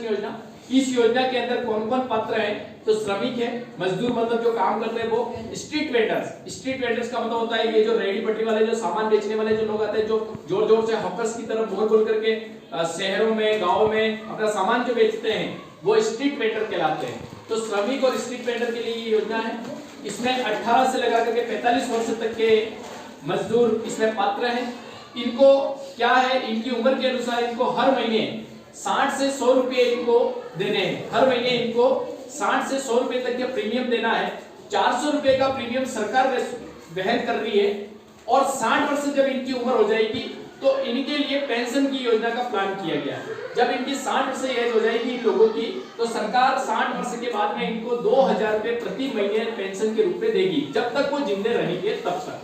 योजना। इस योजना के अंदर कौन कौन पात्र है? तो श्रमिक है, मजदूर मतलब जो काम करते हैं वो, स्ट्रीट वेंडर्स का मतलब होता है ये जो रेहड़ी पटरी वाले, जो सामान बेचने वाले जो लोग आते हैं, जो जोर जोर से हॉकर्स की तरफ बोल बोल करके शहरों में गाँव में अपना सामान जो बेचते हैं वो स्ट्रीट वेंडर कहलाते हैं। तो श्रमिक और स्ट्रीट वेंडर के लिए ये योजना है। इसमें 18 से लेकर के 45 वर्ष तक के मजदूर इसमें पात्र हैं। इनको क्या है, इनकी उम्र के अनुसार इनको हर महीने 60 से 100 रुपए इनको देने हैं। हर महीने इनको 60 से 100 रुपए तक का प्रीमियम देना है। 400 रुपए का प्रीमियम सरकार वहन कर रही है। और 60 वर्ष जब इनकी उम्र हो जाएगी तो इनके लिए पेंशन की योजना का प्लान किया गया है। जब इनकी 60 वर्ष एज हो जाएगी इन लोगों की, तो सरकार 60 वर्ष के बाद में इनको 2000 रुपए प्रति महीने पेंशन के रूप में देगी, जब तक वो जिंदे रहेंगे तब तक।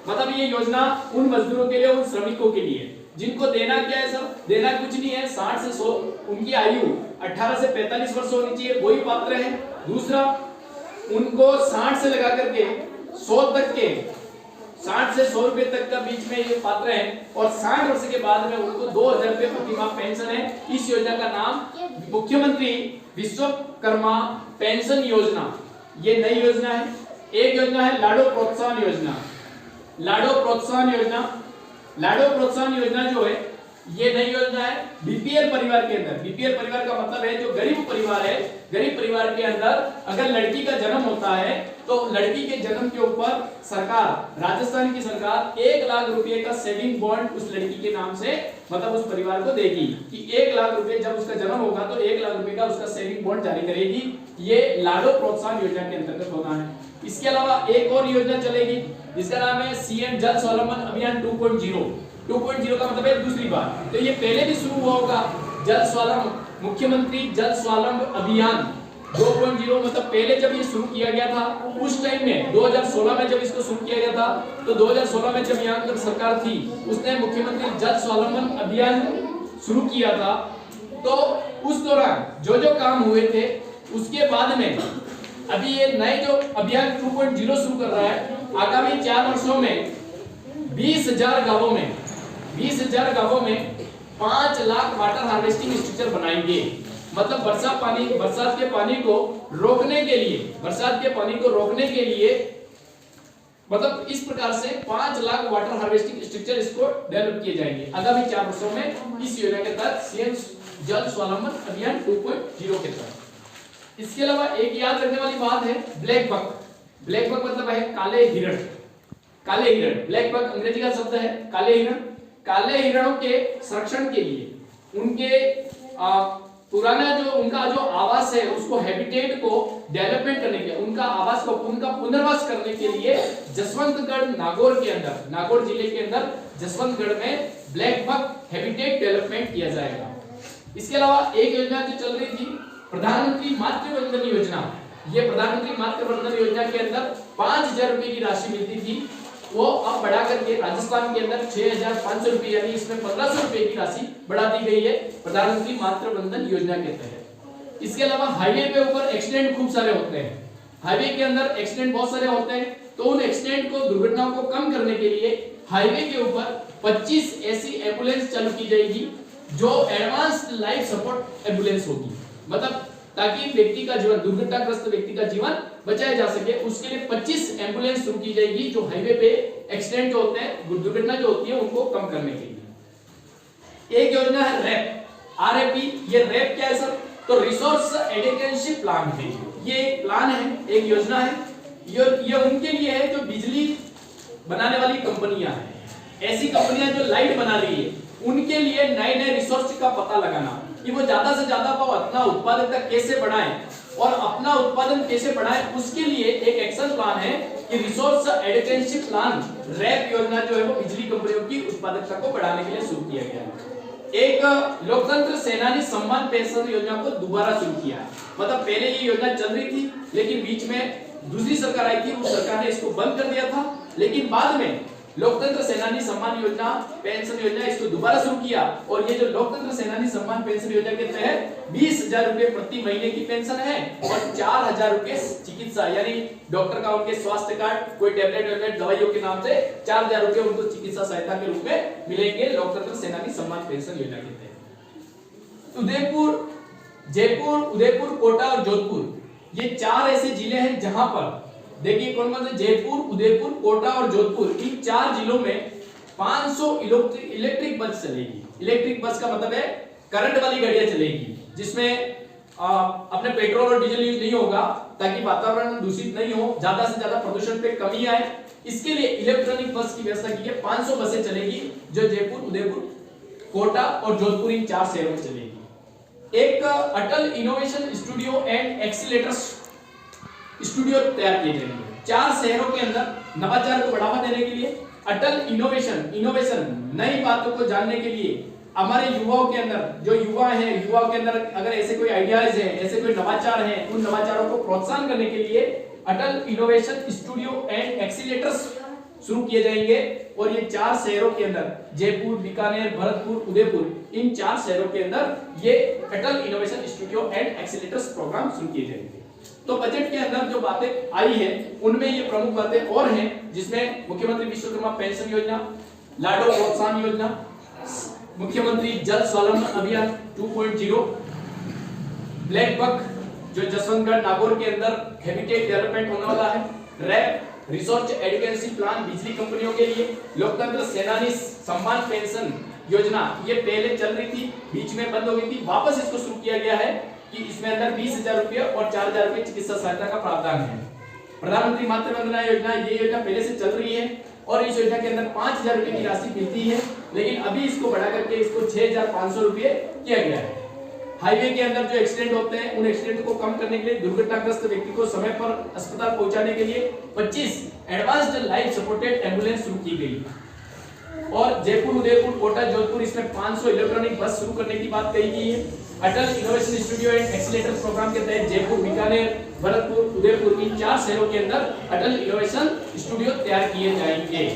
मतलब ये योजना उन मजदूरों के लिए, उन श्रमिकों के लिए जिनको देना क्या है सर, देना कुछ नहीं है। 60 से 100 उनकी आयु 18 से 45 वर्ष होनी चाहिए, वही पात्र है। दूसरा, उनको 60 से लगा करके 100 तक के 60 से 100 रुपए तक का बीच में ये पात्र है। और 60 वर्ष के बाद में उनको 2000 रुपए प्रति माह पेंशन है। इस योजना का नाम मुख्यमंत्री विश्वकर्मा पेंशन योजना, ये नई योजना है। एक योजना है लाडो प्रोत्साहन योजना। लाडो प्रोत्साहन योजना जो है ये नई योजना है बीपीएल परिवार के अंदर। बीपीएल परिवार का मतलब है जो गरीब परिवार है, गरीब परिवार के अंदर अगर लड़की का जन्म होता है तो लड़की के जन्म के ऊपर सरकार, राजस्थान की सरकार 1 लाख रुपए का सेविंग बॉन्ड उस लड़की के नाम से मतलब उस परिवार को देगी कि 1 लाख रुपए जब उसका जन्म होगा तो 1 लाख रुपए का उसका सेविंग बॉन्ड जारी करेगी। ये लाडो प्रोत्साहन योजना के अंतर्गत होना है। इसके अलावा एक और योजना चलेगी जिसका नाम है सीएम जल स्वावलंबन अभियान 2.0। 2.0 का मतलब है दूसरी बार, तो ये पहले भी शुरू हुआ होगा। जल स्वावलंबन, मुख्यमंत्री जल स्वावलंबन अभियान 2.0 मतलब पहले जब ये शुरू किया गया था उस टाइम में 2016 में जब इसको शुरू किया गया था, तो 2016 में जब यहाँ की सरकार थी उसने मुख्यमंत्री जल स्वावलंबन अभियान शुरू किया था। तो उस दौरान जो जो काम हुए थे उसके बाद में अभी ये नए जो अभियान 2.0 शुरू कर रहा है, आगामी 4 वर्षों में 20,000 गांवों में 5 लाख वाटर हार्वेस्टिंग स्ट्रक्चर बनाएंगे। मतलब बरसात के पानी को रोकने के लिए मतलब इस प्रकार से 5 लाख वाटर हार्वेस्टिंग स्ट्रक्चर इसको डेवलप किए जाएंगे आगामी 4 वर्षों में इस योजना के तहत सीएम जल स्वावलंबन अभियान 2.0 के तहत। इसके अलावा एक याद रखने वाली बात है ब्लैक बक। ब्लैक बक मतलब है काले हिरण। ब्लैक बक अंग्रेजी का शब्द है काले हिरण। काले हिरणों के संरक्षण के लिए उनके पुराना जो उनका जो आवास है उसको हैबिटेट को डेवलपमेंट करने के लिए, उनका आवास को उनका पुनर्वास करने के लिए जसवंतगढ़ नागौर जिले के अंदर जसवंतगढ़ में ब्लैक बक हैबिटेट डेवलपमेंट किया जाएगा। इसके अलावा एक योजना जो चल रही थी प्रधानमंत्री मातृ वंदन योजना। ये प्रधानमंत्री मातृ वंदन योजना के अंदर 5,000 रुपए की राशि मिलती थी, वो अब बढ़ा करके राजस्थान के अंदर 6,500 रुपए यानी इसमें 1,500 रुपए की राशि बढ़ा दी गई है प्रधानमंत्री मातृ वंदन योजना के तहत। इसके अलावा हाईवे पे ऊपर एक्सीडेंट खूब सारे होते हैं, हाईवे के अंदर एक्सीडेंट बहुत सारे होते हैं, तो उन एक्सीडेंट को, दुर्घटनाओं को कम करने के लिए हाईवे के ऊपर 25 ऐसी एम्बुलेंस चालू की जाएगी जो एडवांस्ड लाइफ सपोर्ट एम्बुलेंस होगी। मतलब ताकि व्यक्ति का जीवन, दुर्घटनाग्रस्त व्यक्ति का जीवन बचाया जा सके, उसके लिए 25 एम्बुलेंस शुरू की जाएगी जो हाईवे पे एक्सीडेंट जो होते हैं, दुर्घटना जो होती है उनको कम करने के लिए। एक योजना है रैप, आरएपी। ये रैप क्या है सर? तो रिसोर्स एडिक्वेंसी प्लान है। ये एक प्लान है, एक योजना है। ये उनके लिए है जो बिजली बनाने वाली कंपनियां हैं, ऐसी कंपनियां जो लाइट बना रही है, उनके लिए नए नए रिसोर्स का पता लगाना कि वो ज्यादा से ज्यादा अपना उत्पादकता कैसे बढ़ाएं और अपना उत्पादन कैसे बढ़ाएं, उसके लिए एक एक्शन प्लान है कि रिसोर्स एडिक्वेंसी प्लान, रैप योजना जो है वो बिजली कंपनियों की उत्पादकता को बढ़ाने के लिए शुरू किया गया है। एक लोकतंत्र सेनानी सम्मान पेंशन योजना को दोबारा शुरू किया है। मतलब पहले ये योजना चल रही थी लेकिन बीच में दूसरी सरकार आई थी, उस सरकार ने इसको बंद कर दिया था, लेकिन बाद में लोकतंत्र सेनानी सम्मान योजना पेंशन योजना इसको दोबारा शुरू किया। और ये जो लोकतंत्र सेनानी सम्मान पेंशन योजना के तहत 20,000 रुपए प्रति महीने की पेंशन है और 4,000 रुपए चिकित्सा यानी डॉक्टर का उनके स्वास्थ्य कार्ड, कोई टेबलेट दवाइयों के नाम से 4,000 रुपए उनको चिकित्सा सहायता के रूप में मिलेंगे लोकतंत्र सेनानी सम्मान पेंशन योजना के तहत। उदयपुर जयपुर, उदयपुर, कोटा और जोधपुर, ये 4 ऐसे जिले हैं जहां पर देखिए कौन कौन से, जयपुर, उदयपुर, कोटा और जोधपुर, इन 4 जिलों में 500 इलेक्ट्रिक बस चलेगी। इलेक्ट्रिक बस का मतलब है करंट वाली गाड़ियां चलेगी, जिसमें अपने पेट्रोल और डीजल यूज नहीं होगा, ताकि वातावरण दूषित नहीं हो, ज्यादा से ज्यादा प्रदूषण पे कमी आए। इसके लिए इलेक्ट्रॉनिक बस की व्यवस्था की है। 500 बसें चलेगी जो जयपुर, उदयपुर, कोटा और जोधपुर इन 4 शहरों में चलेगी। एक Atal innovation studio and accelerator studio तैयार किए जाएंगे 4 शहरों के अंदर नवाचार को बढ़ावा देने के लिए। अटल इनोवेशन नई बातों को जानने के लिए हमारे युवाओं के अंदर, जो युवा हैं, युवाओं के अंदर अगर ऐसे कोई आइडियाज हैं, ऐसे कोई नवाचार हैं, उन नवाचारों को प्रोत्साहन करने के लिए अटल इनोवेशन स्टूडियो एंड एक्सीलेटर्स शुरू किए जाएंगे। और ये 4 शहरों के अंदर, जयपुर, बीकानेर, भरतपुर, उदयपुर, इन 4 शहरों के अंदर ये अटल इनोवेशन स्टूडियो एंड एक्सीलेटर्स प्रोग्राम शुरू किए जाएंगे। तो बजट के अंदर जो बातें आई है उनमें ये प्रमुख बातें और हैं, जिसमें मुख्यमंत्री विश्वकर्मा पेंशन योजना, लाडो प्रोत्साहन योजना, मुख्यमंत्री जल स्वावलंबन अभियान 2.0, ब्लैक बक जो जसवंतगढ़ नागौर के अंदर हैबिटेट डेवलपमेंट होने वाला है, रैप रिसर्च एडुकेशन प्लान बिजली कंपनियों के लिए, लोकतंत्र सेनानी सम्मान पेंशन योजना, ये पहले चल रही थी, बीच में बंद हो गई थी, वापस इसको शुरू किया गया है कि इसमें अंदर 20,000 रुपये और 4,000 रुपये चिकित्सा सहायता का प्रावधान है। प्रधानमंत्री मातृ वंदना योजना, ये योजना पहले से चल रही है और इस योजना के अंदर 5,000 रुपये की राशि मिलती है, लेकिन अभी इसको बढ़ा करके इसको 6,500 रुपये किया गया है। हाईवे के अंदर जो एक्सीडेंट होते हैं उन एक्सीडेंट को कम करने के लिए, दुर्घटनाग्रस्त व्यक्ति को समय पर अस्पताल पहुंचाने के लिए 25 एडवांस्ड लाइफ सपोर्टेड एम्बुलेंस शुरू की गई। और जयपुर, उदयपुर, कोटा, जोधपुर, इसमें 500 इलेक्ट्रॉनिक बस शुरू करने की बात कही गई है। Atal innovation studio and accelerator program के तहत जयपुर, बीकानेर, भरतपुर, उदयपुर, इन 4 शहरों के अंदर अटल इनोवेशन स्टूडियो तैयार किए जाएंगे।